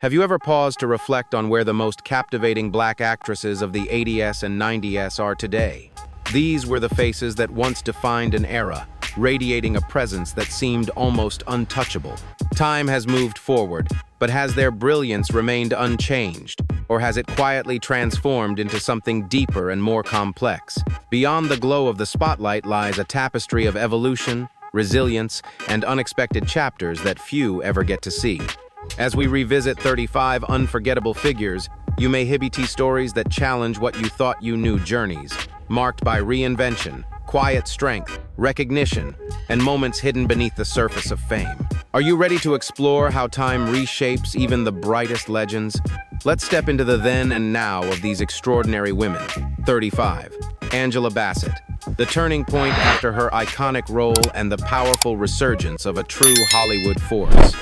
Have you ever paused to reflect on where the most captivating black actresses of the 80s and 90s are today? These were the faces that once defined an era, radiating a presence that seemed almost untouchable. Time has moved forward, but has their brilliance remained unchanged, or has it quietly transformed into something deeper and more complex? Beyond the glow of the spotlight lies a tapestry of evolution, resilience, and unexpected chapters that few ever get to see. As we revisit 35 unforgettable figures, you may hibity stories that challenge what you thought you knew, journeys marked by reinvention, quiet strength, recognition, and moments hidden beneath the surface of fame. Are you ready to explore how time reshapes even the brightest legends? Let's step into the then and now of these extraordinary women. 35. Angela Bassett. The turning point after her iconic role and the powerful resurgence of a true Hollywood force.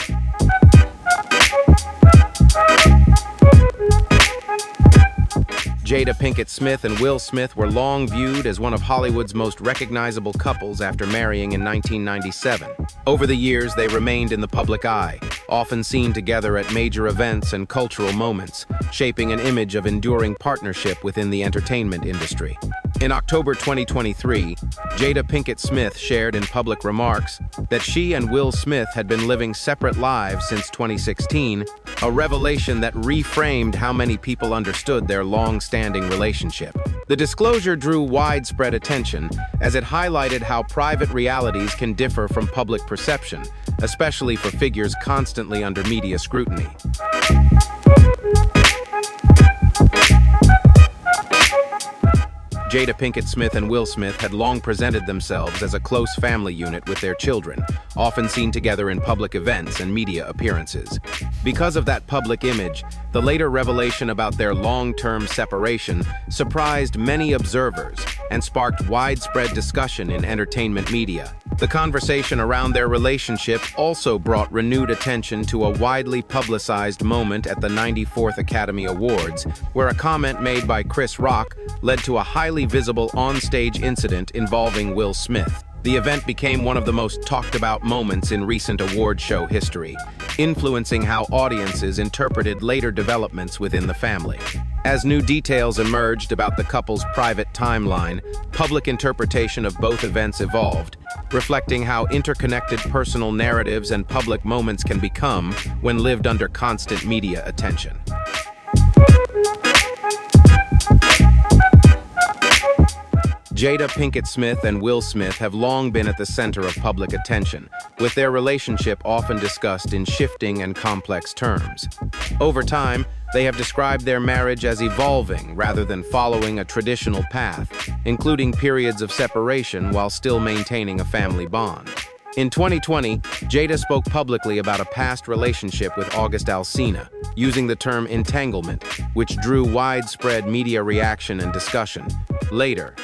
Jada Pinkett Smith and Will Smith were long viewed as one of Hollywood's most recognizable couples after marrying in 1997. Over the years, they remained in the public eye, often seen together at major events and cultural moments, shaping an image of enduring partnership within the entertainment industry. In October 2023, Jada Pinkett Smith shared in public remarks that she and Will Smith had been living separate lives since 2016, a revelation that reframed how many people understood their long-standing relationship. The disclosure drew widespread attention as it highlighted how private realities can differ from public perception, especially for figures constantly under media scrutiny. Jada Pinkett Smith and Will Smith had long presented themselves as a close family unit with their children, often seen together in public events and media appearances. Because of that public image, the later revelation about their long-term separation surprised many observers and sparked widespread discussion in entertainment media. The conversation around their relationship also brought renewed attention to a widely publicized moment at the 94th Academy Awards, where a comment made by Chris Rock led to a highly visible on-stage incident involving Will Smith. The event became one of the most talked-about moments in recent award show history, influencing how audiences interpreted later developments within the family. As new details emerged about the couple's private timeline, public interpretation of both events evolved, reflecting how interconnected personal narratives and public moments can become when lived under constant media attention. Jada Pinkett Smith and Will Smith have long been at the center of public attention, with their relationship often discussed in shifting and complex terms. Over time, they have described their marriage as evolving rather than following a traditional path, including periods of separation while still maintaining a family bond. In 2020, Jada spoke publicly about a past relationship with August Alsina, using the term entanglement, which drew widespread media reaction and discussion. Later,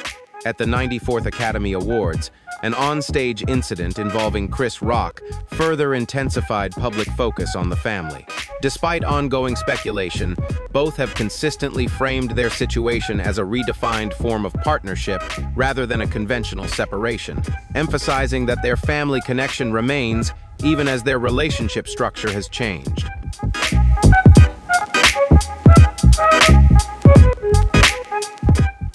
at the 94th Academy Awards, an on-stage incident involving Chris Rock further intensified public focus on the family. Despite ongoing speculation, both have consistently framed their situation as a redefined form of partnership rather than a conventional separation, emphasizing that their family connection remains even as their relationship structure has changed.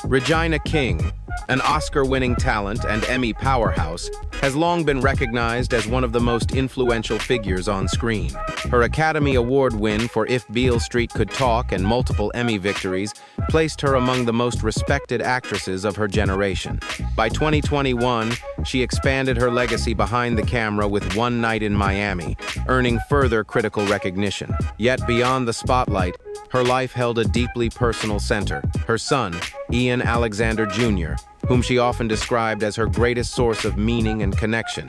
Regina King, an Oscar-winning talent and Emmy powerhouse, has long been recognized as one of the most influential figures on screen. Her Academy Award win for If Beale Street Could Talk and multiple Emmy victories placed her among the most respected actresses of her generation. By 2021, she expanded her legacy behind the camera with One Night in Miami, earning further critical recognition. Yet beyond the spotlight, her life held a deeply personal center. Her son, Ian Alexander Jr., whom she often described as her greatest source of meaning and connection.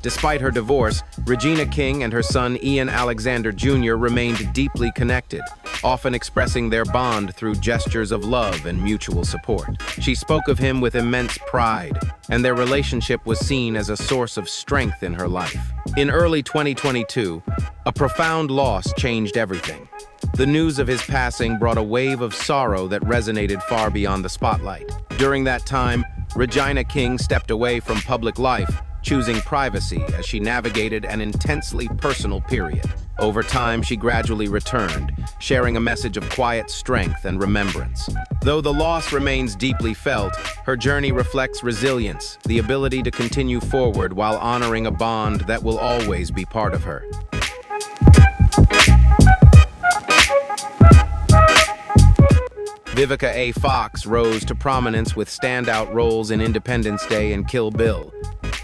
Despite her divorce, Regina King and her son Ian Alexander Jr. remained deeply connected, often expressing their bond through gestures of love and mutual support. She spoke of him with immense pride, and their relationship was seen as a source of strength in her life. In early 2022, a profound loss changed everything. The news of his passing brought a wave of sorrow that resonated far beyond the spotlight. During that time, Regina King stepped away from public life, choosing privacy as she navigated an intensely personal period. Over time, she gradually returned, sharing a message of quiet strength and remembrance. Though the loss remains deeply felt, her journey reflects resilience, the ability to continue forward while honoring a bond that will always be part of her. Vivica A. Fox rose to prominence with standout roles in Independence Day and Kill Bill.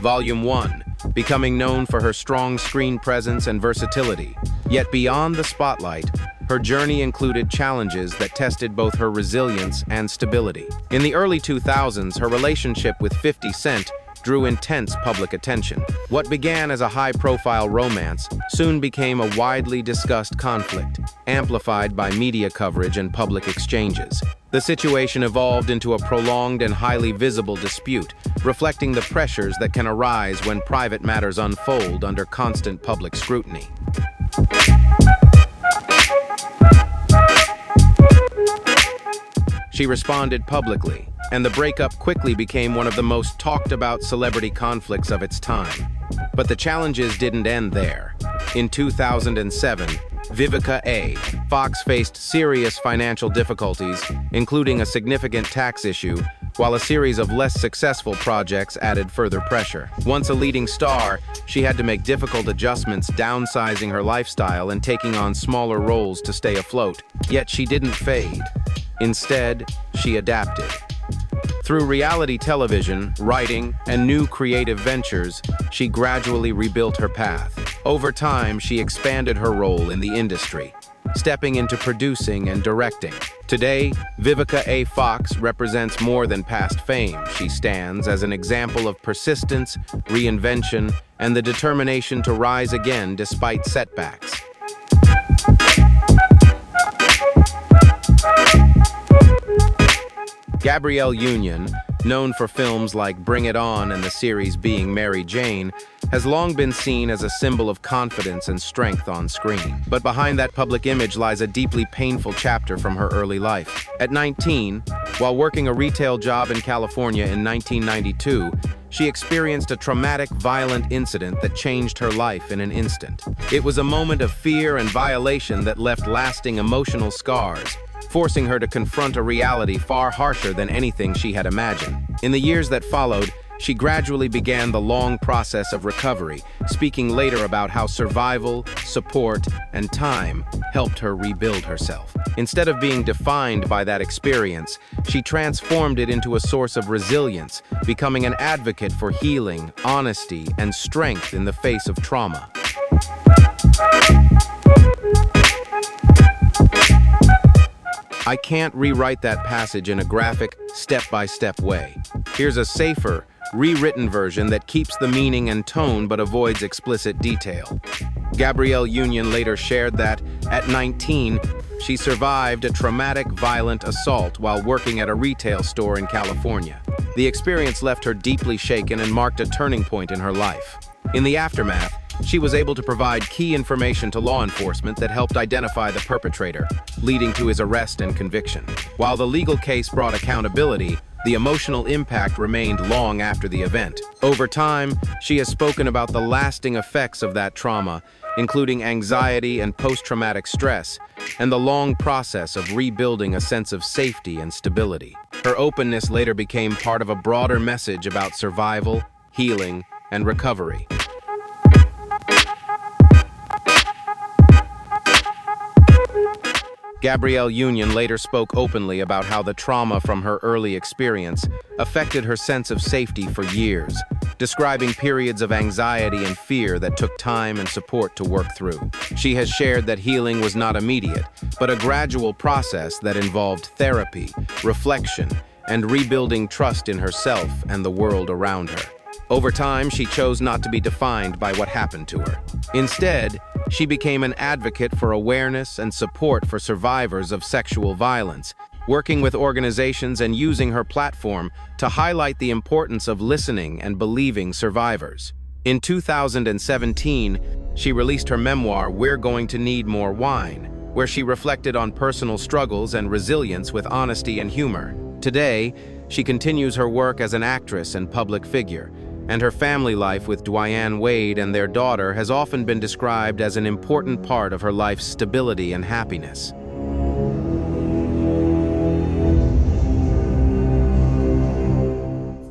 Volume 1, becoming known for her strong screen presence and versatility. Yet beyond the spotlight, her journey included challenges that tested both her resilience and stability. In the early 2000s, her relationship with 50 Cent drew intense public attention. What began as a high-profile romance soon became a widely discussed conflict, amplified by media coverage and public exchanges. The situation evolved into a prolonged and highly visible dispute, reflecting the pressures that can arise when private matters unfold under constant public scrutiny. She responded publicly, and the breakup quickly became one of the most talked-about celebrity conflicts of its time. But the challenges didn't end there. In 2007, Vivica A. Fox faced serious financial difficulties, including a significant tax issue, while a series of less successful projects added further pressure. Once a leading star, she had to make difficult adjustments, downsizing her lifestyle and taking on smaller roles to stay afloat. Yet she didn't fade. Instead, she adapted. Through reality television, writing, and new creative ventures, she gradually rebuilt her path. Over time, she expanded her role in the industry, stepping into producing and directing. Today, Vivica A. Fox represents more than past fame. She stands as an example of persistence, reinvention, and the determination to rise again despite setbacks. Gabrielle Union, known for films like Bring It On and the series Being Mary Jane, has long been seen as a symbol of confidence and strength on screen. But behind that public image lies a deeply painful chapter from her early life. At 19, while working a retail job in California in 1992, she experienced a traumatic, violent incident that changed her life in an instant. It was a moment of fear and violation that left lasting emotional scars, forcing her to confront a reality far harsher than anything she had imagined. In the years that followed, she gradually began the long process of recovery, speaking later about how survival, support, and time helped her rebuild herself. Instead of being defined by that experience, she transformed it into a source of resilience, becoming an advocate for healing, honesty, and strength in the face of trauma. I can't rewrite that passage in a graphic, step-by-step way. Here's a safer, rewritten version that keeps the meaning and tone but avoids explicit detail. Gabrielle Union later shared that, at 19, she survived a traumatic, violent assault while working at a retail store in California. The experience left her deeply shaken and marked a turning point in her life. In the aftermath, she was able to provide key information to law enforcement that helped identify the perpetrator, leading to his arrest and conviction. While the legal case brought accountability, the emotional impact remained long after the event. Over time, she has spoken about the lasting effects of that trauma, including anxiety and post-traumatic stress, and the long process of rebuilding a sense of safety and stability. Her openness later became part of a broader message about survival, healing, and recovery. Gabrielle Union later spoke openly about how the trauma from her early experience affected her sense of safety for years, describing periods of anxiety and fear that took time and support to work through. She has shared that healing was not immediate, but a gradual process that involved therapy, reflection, and rebuilding trust in herself and the world around her. Over time, she chose not to be defined by what happened to her. Instead, she became an advocate for awareness and support for survivors of sexual violence, working with organizations and using her platform to highlight the importance of listening and believing survivors. In 2017, she released her memoir, We're Going to Need More Wine, where she reflected on personal struggles and resilience with honesty and humor. Today, she continues her work as an actress and public figure, and her family life with Dwyane Wade and their daughter has often been described as an important part of her life's stability and happiness.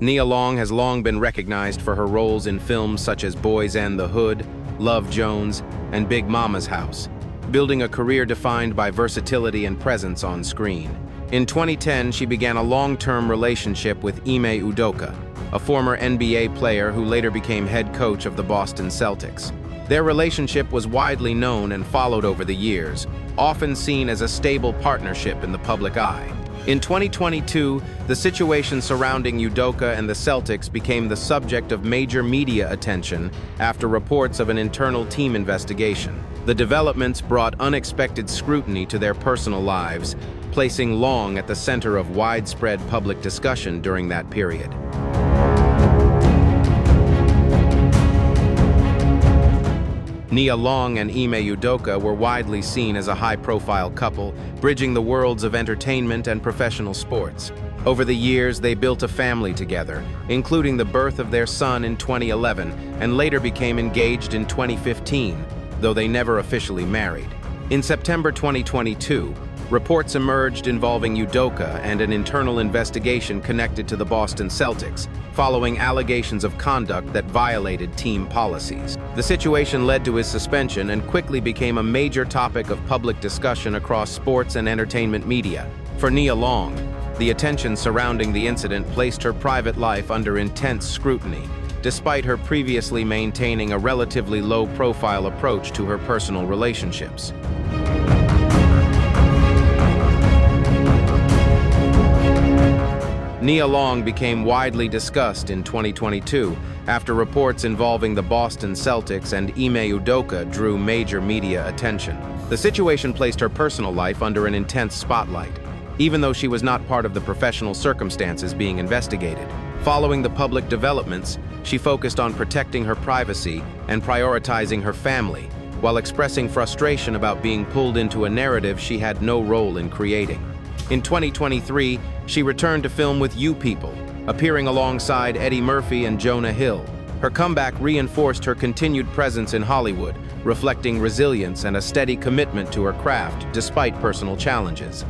Nia Long has long been recognized for her roles in films such as Boys and the Hood, Love Jones, and Big Mama's House, building a career defined by versatility and presence on screen. In 2010, she began a long-term relationship with Ime Udoka, a former NBA player who later became head coach of the Boston Celtics. Their relationship was widely known and followed over the years, often seen as a stable partnership in the public eye. In 2022, the situation surrounding Udoka and the Celtics became the subject of major media attention after reports of an internal team investigation. The developments brought unexpected scrutiny to their personal lives, placing Long at the center of widespread public discussion during that period. Nia Long and Ime Udoka were widely seen as a high-profile couple, bridging the worlds of entertainment and professional sports. Over the years, they built a family together, including the birth of their son in 2011, and later became engaged in 2015, though they never officially married. In September 2022, reports emerged involving Udoka and an internal investigation connected to the Boston Celtics, following allegations of conduct that violated team policies. The situation led to his suspension and quickly became a major topic of public discussion across sports and entertainment media. For Nia Long, the attention surrounding the incident placed her private life under intense scrutiny, despite her previously maintaining a relatively low-profile approach to her personal relationships. Nia Long became widely discussed in 2022 after reports involving the Boston Celtics and Ime Udoka drew major media attention. The situation placed her personal life under an intense spotlight, even though she was not part of the professional circumstances being investigated. Following the public developments, she focused on protecting her privacy and prioritizing her family, while expressing frustration about being pulled into a narrative she had no role in creating. In 2023, she returned to film with You People, appearing alongside Eddie Murphy and Jonah Hill. Her comeback reinforced her continued presence in Hollywood, reflecting resilience and a steady commitment to her craft despite personal challenges.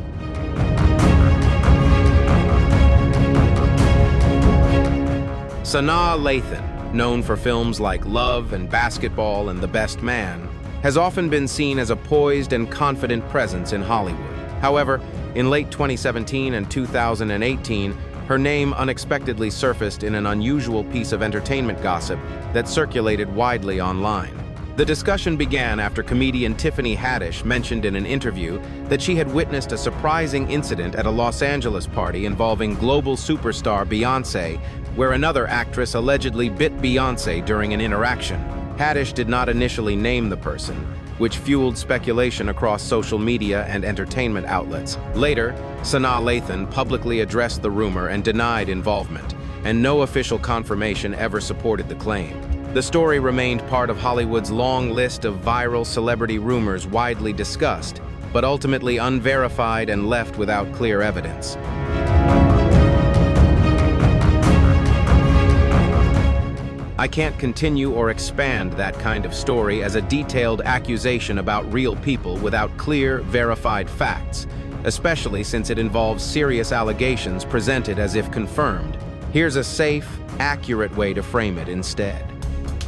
Sanaa Lathan, known for films like Love and Basketball and The Best Man, has often been seen as a poised and confident presence in Hollywood. However, in late 2017 and 2018, her name unexpectedly surfaced in an unusual piece of entertainment gossip that circulated widely online. The discussion began after comedian Tiffany Haddish mentioned in an interview that she had witnessed a surprising incident at a Los Angeles party involving global superstar Beyoncé, where another actress allegedly bit Beyoncé during an interaction. Haddish did not initially name the person, which fueled speculation across social media and entertainment outlets. Later, Sanaa Lathan publicly addressed the rumor and denied involvement, and no official confirmation ever supported the claim. The story remained part of Hollywood's long list of viral celebrity rumors widely discussed, but ultimately unverified and left without clear evidence. I can't continue or expand that kind of story as a detailed accusation about real people without clear, verified facts, especially since it involves serious allegations presented as if confirmed. Here's a safe, accurate way to frame it instead.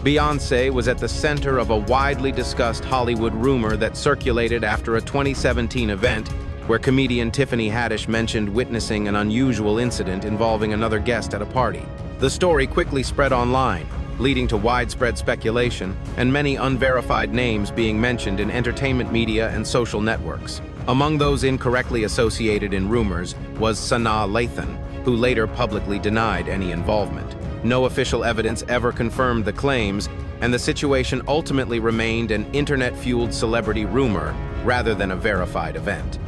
Beyoncé was at the center of a widely discussed Hollywood rumor that circulated after a 2017 event where comedian Tiffany Haddish mentioned witnessing an unusual incident involving another guest at a party. The story quickly spread online, leading to widespread speculation and many unverified names being mentioned in entertainment media and social networks. Among those incorrectly associated in rumors was Sanaa Lathan, who later publicly denied any involvement. No official evidence ever confirmed the claims, and the situation ultimately remained an internet-fueled celebrity rumor rather than a verified event.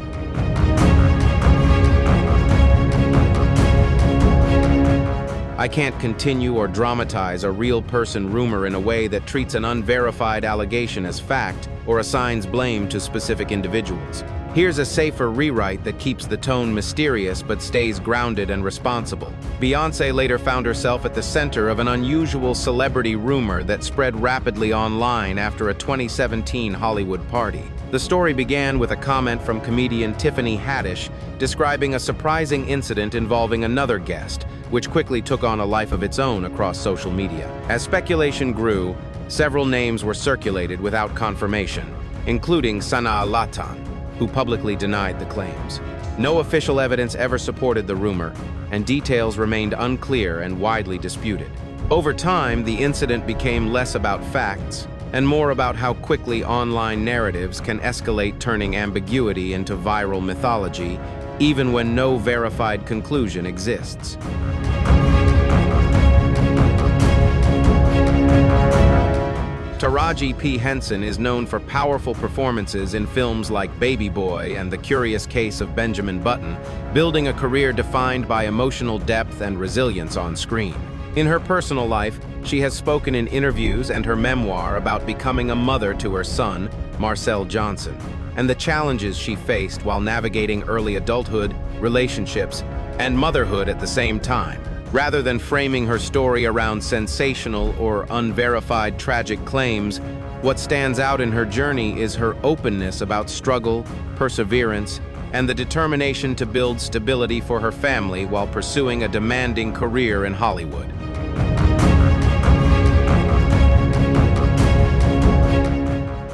I can't continue or dramatize a real person rumor in a way that treats an unverified allegation as fact or assigns blame to specific individuals. Here's a safer rewrite that keeps the tone mysterious but stays grounded and responsible. Beyoncé later found herself at the center of an unusual celebrity rumor that spread rapidly online after a 2017 Hollywood party. The story began with a comment from comedian Tiffany Haddish describing a surprising incident involving another guest, which quickly took on a life of its own across social media. As speculation grew, several names were circulated without confirmation, including Sanaa Lathan, who publicly denied the claims. No official evidence ever supported the rumor, and details remained unclear and widely disputed. Over time, the incident became less about facts and more about how quickly online narratives can escalate, turning ambiguity into viral mythology, even when no verified conclusion exists. Taraji P. Henson is known for powerful performances in films like Baby Boy and The Curious Case of Benjamin Button, building a career defined by emotional depth and resilience on screen. In her personal life, she has spoken in interviews and her memoir about becoming a mother to her son, Marcel Johnson, and the challenges she faced while navigating early adulthood, relationships, and motherhood at the same time. Rather than framing her story around sensational or unverified tragic claims, what stands out in her journey is her openness about struggle, perseverance, and the determination to build stability for her family while pursuing a demanding career in Hollywood.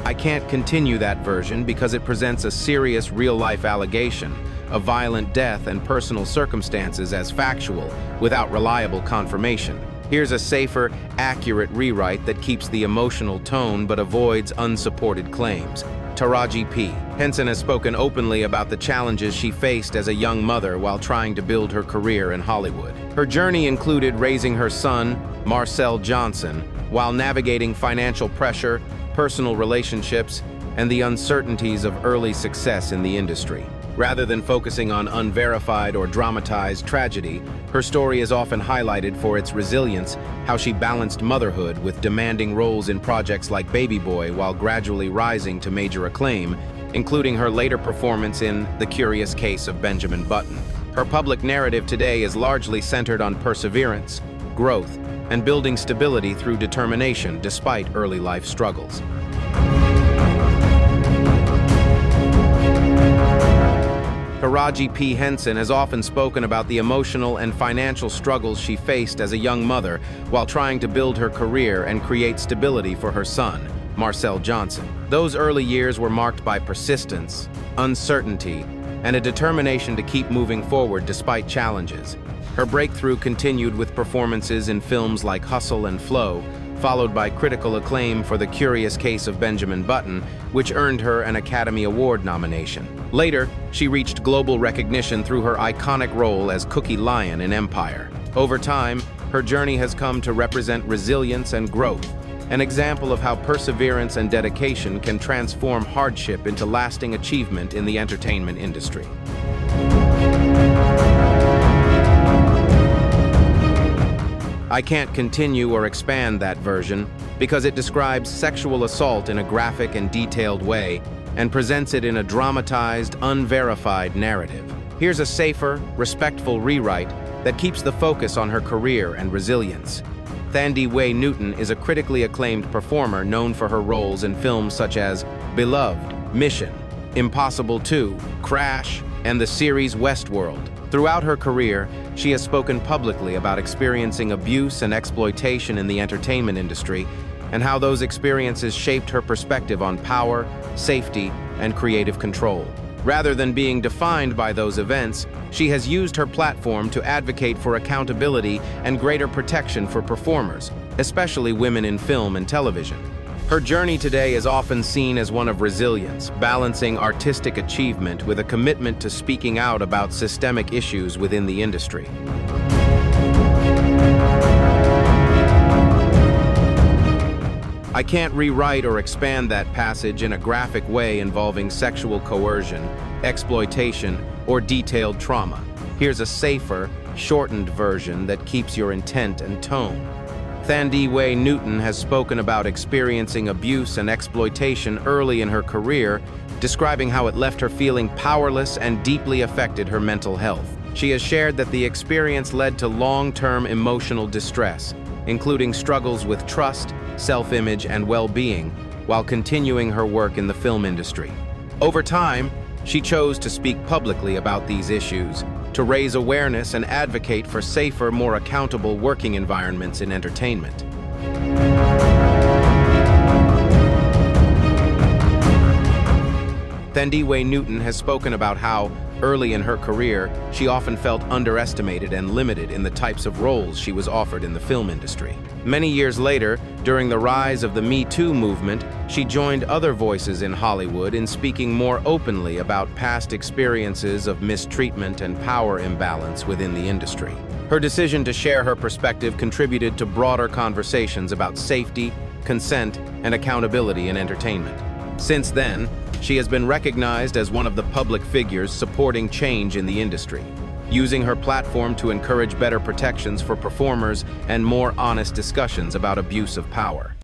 I can't continue that version because it presents a serious real-life allegation of violent death and personal circumstances as factual, without reliable confirmation. Here's a safer, accurate rewrite that keeps the emotional tone but avoids unsupported claims. Taraji P. Henson has spoken openly about the challenges she faced as a young mother while trying to build her career in Hollywood. Her journey included raising her son, Marcel Johnson, while navigating financial pressure, personal relationships, and the uncertainties of early success in the industry. Rather than focusing on unverified or dramatized tragedy, her story is often highlighted for its resilience, how she balanced motherhood with demanding roles in projects like Baby Boy while gradually rising to major acclaim, including her later performance in The Curious Case of Benjamin Button. Her public narrative today is largely centered on perseverance, growth, and building stability through determination despite early life struggles. Taraji P. Henson has often spoken about the emotional and financial struggles she faced as a young mother while trying to build her career and create stability for her son, Marcel Johnson. Those early years were marked by persistence, uncertainty, and a determination to keep moving forward despite challenges. Her breakthrough continued with performances in films like Hustle and Flow, followed by critical acclaim for The Curious Case of Benjamin Button, which earned her an Academy Award nomination. Later, she reached global recognition through her iconic role as Cookie Lyon in Empire. Over time, her journey has come to represent resilience and growth, an example of how perseverance and dedication can transform hardship into lasting achievement in the entertainment industry. I can't continue or expand that version because it describes sexual assault in a graphic and detailed way and presents it in a dramatized, unverified narrative. Here's a safer, respectful rewrite that keeps the focus on her career and resilience. Thandie Way Newton is a critically acclaimed performer known for her roles in films such as Beloved, Mission, Impossible 2, Crash, and the series Westworld. Throughout her career, she has spoken publicly about experiencing abuse and exploitation in the entertainment industry and how those experiences shaped her perspective on power, safety, and creative control. Rather than being defined by those events, she has used her platform to advocate for accountability and greater protection for performers, especially women in film and television. Her journey today is often seen as one of resilience, balancing artistic achievement with a commitment to speaking out about systemic issues within the industry. I can't rewrite or expand that passage in a graphic way involving sexual coercion, exploitation, or detailed trauma. Here's a safer, shortened version that keeps your intent and tone. Thandie Way Newton has spoken about experiencing abuse and exploitation early in her career, describing how it left her feeling powerless and deeply affected her mental health. She has shared that the experience led to long-term emotional distress, including struggles with trust, self-image, and well-being, while continuing her work in the film industry. Over time, she chose to speak publicly about these issues, to raise awareness and advocate for safer, more accountable working environments in entertainment. Thandiwe Newton has spoken about how, early in her career, she often felt underestimated and limited in the types of roles she was offered in the film industry. Many years later, during the rise of the Me Too movement, she joined other voices in Hollywood in speaking more openly about past experiences of mistreatment and power imbalance within the industry. Her decision to share her perspective contributed to broader conversations about safety, consent, and accountability in entertainment. Since then, she has been recognized as one of the public figures supporting change in the industry, using her platform to encourage better protections for performers and more honest discussions about abuse of power.